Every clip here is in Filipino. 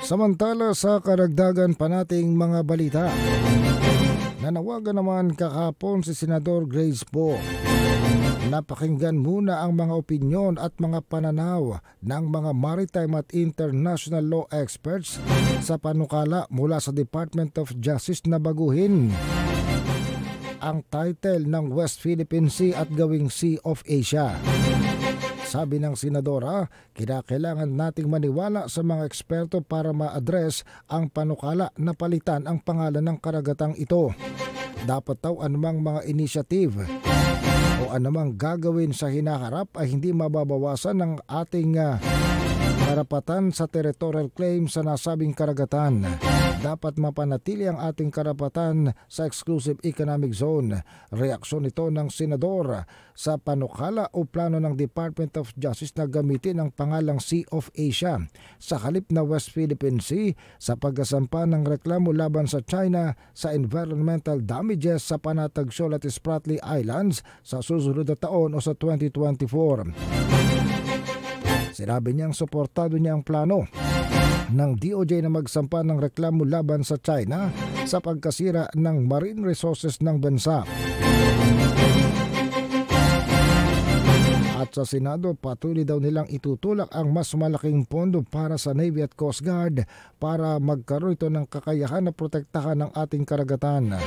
Samantala sa karagdagan pa nating mga balita, nanawagan naman kahapon si Senador Grace Poe. Napakinggan muna ang mga opinyon at mga pananaw ng mga maritime at international law experts sa panukala mula sa Department of Justice na baguhin ang title ng West Philippine Sea at gawing Sea of Asia. Sabi ng senadora, kinakailangan nating maniwala sa mga eksperto para ma-address ang panukala na palitan ang pangalan ng karagatang ito. Dapat daw anumang mga initiative o anumang gagawin sa hinaharap ay hindi mababawasan ng ating karapatan sa territorial claim sa nasabing karagatan. Dapat mapanatili ang ating karapatan sa exclusive economic zone. Reaksyon ito ng senador sa panukala o plano ng Department of Justice na gamitin ang pangalang Sea of Asia sa halip na West Philippine Sea sa pagkasampa ng reklamo laban sa China sa environmental damages sa Panatag Shoal at Spratly Islands sa susunod na taon o sa 2024. Sinabi niyang suportado niya ang plano ng DOJ na magsampa ng reklamo laban sa China sa pagkasira ng marine resources ng bansa. At sa Senado, patuloy daw nilang itutulak ang mas malaking pondo para sa Navy at Coast Guard para magkaroon ito ng kakayahan na protektahan ng ating karagatan.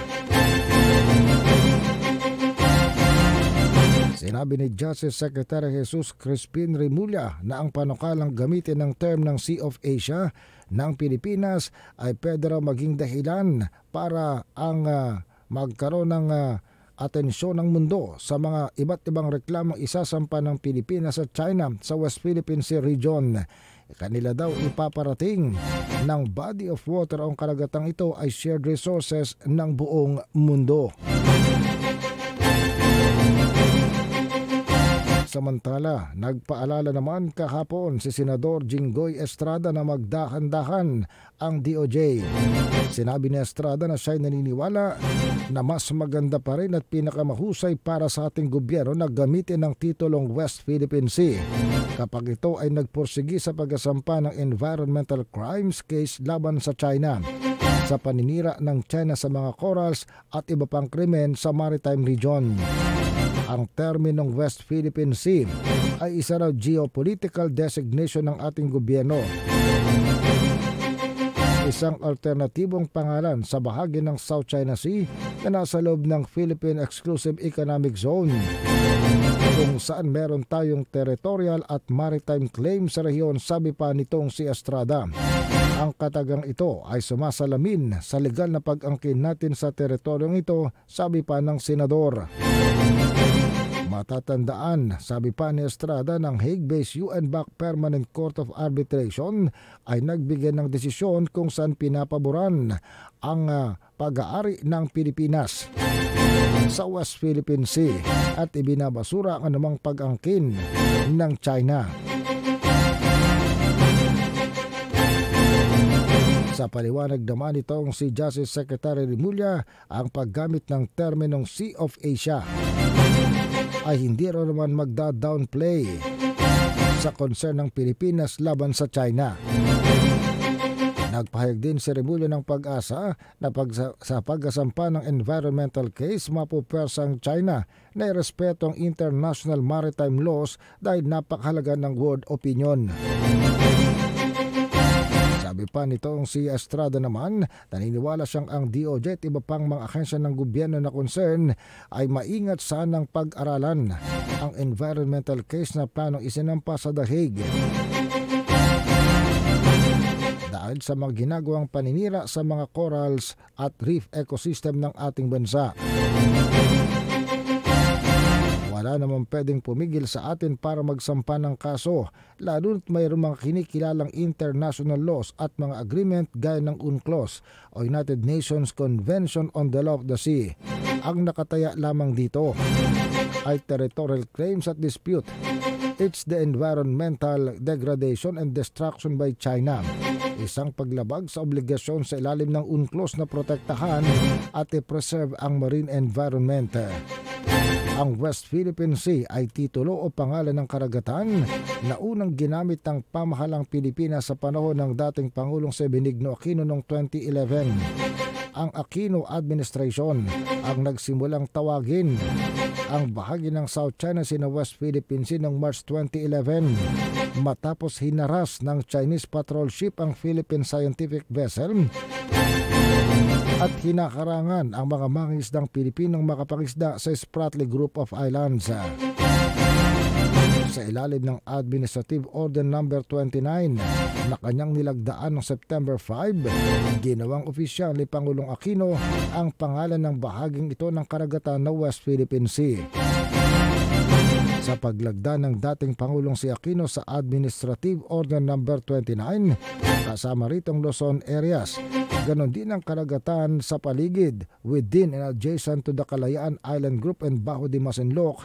Sinabi ni Justice Secretary Jesus Crispin Remulla na ang panukalang gamitin ng term ng Sea of Asia ng Pilipinas ay pwede raw maging dahilan para ang magkaroon ng atensyon ng mundo sa mga iba't ibang reklamong isasampa ng Pilipinas at China sa West Philippine Sea region. Kanila daw ipaparating ng body of water ang karagatang ito ay shared resources ng buong mundo. Samantala, nagpaalala naman kahapon si Senador Jinggoy Estrada na magdahan-dahan ang DOJ. Sinabi ni Estrada na siya'y naniniwala na mas maganda pa rin at pinakamahusay para sa ating gobyerno na gamitin ang titulong West Philippine Sea kapag ito ay nagpursigi sa pagkasampa ng environmental crimes case laban sa China sa paninira ng China sa mga corals at iba pang krimen sa maritime region. Ang terminong West Philippine Sea ay isa raw geopolitical designation ng ating gobyerno. Isang alternatibong pangalan sa bahagi ng South China Sea na nasa loob ng Philippine Exclusive Economic Zone, kung saan meron tayong territorial at maritime claim sa rehiyon, sabi pa nitong si Estrada. Ang katagang ito ay sumasalamin sa legal na pag-angkin natin sa teritoryong ito, sabi pa ng senador. Matatandaan, sabi pa ni Estrada, ng Hague-based UN-backed Permanent Court of Arbitration ay nagbigay ng desisyon kung saan pinapaboran ang pag-aari ng Pilipinas sa West Philippine Sea at ibinabasura ang anumang pag-angkin ng China. Sa paliwanag naman itong si Justice Secretary Remulla, ang paggamit ng terminong Sea of Asia ay hindi rin naman magda-downplay sa concern ng Pilipinas laban sa China. Nagpahayag din si Remulla ng pag-asa na sa pagkasampa ng environmental case, mapupersang China na irespeto ang international maritime laws dahil napakahalaga ng world opinion. Sabi pa nitong si Estrada naman, naniniwala siyang ang DOJ at iba pang mga ahensya ng gobyerno na concern ay maingat sanang pag-aralan ang environmental case na planong isinampa sa The Hague dahil sa mga ginagawang paninira sa mga corals at reef ecosystem ng ating bansa. Wala namang pwedeng pumigil sa atin para magsampa ng kaso, lalo na't mayroong mga kinikilalang international laws at mga agreement gaya ng UNCLOS o United Nations Convention on the Law of the Sea. Ang nakataya lamang dito ay territorial claims at dispute. It's the environmental degradation and destruction by China. Isang paglabag sa obligasyon sa ilalim ng UNCLOS na protektahan at i-preserve ang marine environment. Ang West Philippine Sea ay titulo o pangalan ng karagatan na unang ginamit ng pamahalang Pilipinas sa panahon ng dating Pangulong si Benigno Aquino noong 2011. Ang Aquino administration ang nagsimulang tawagin ang bahagi ng South China Sea na West Philippine Sea noong March 2011 matapos hinaras ng Chinese patrol ship ang Philippine Scientific Vessel at hinakarangan ang mga mangingisdang Pilipinong makapangisda sa Spratly Group of Islands. Sa ilalim ng Administrative Order No. 29 na kanyang nilagdaan noong September 5, ginawang opisyal ni Pangulong Aquino ang pangalan ng bahaging ito ng karagatan na West Philippine Sea. Sa paglagda ng dating Pangulong si Aquino sa Administrative Order No. 29, kasama ritong Luzon areas, ganon din ang karagatan sa paligid, within and adjacent to the Kalayaan Island Group and Bajo de Masinloc,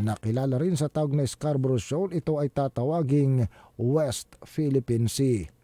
na kilala rin sa tawag na Scarborough Shoal, ito ay tatawaging West Philippine Sea.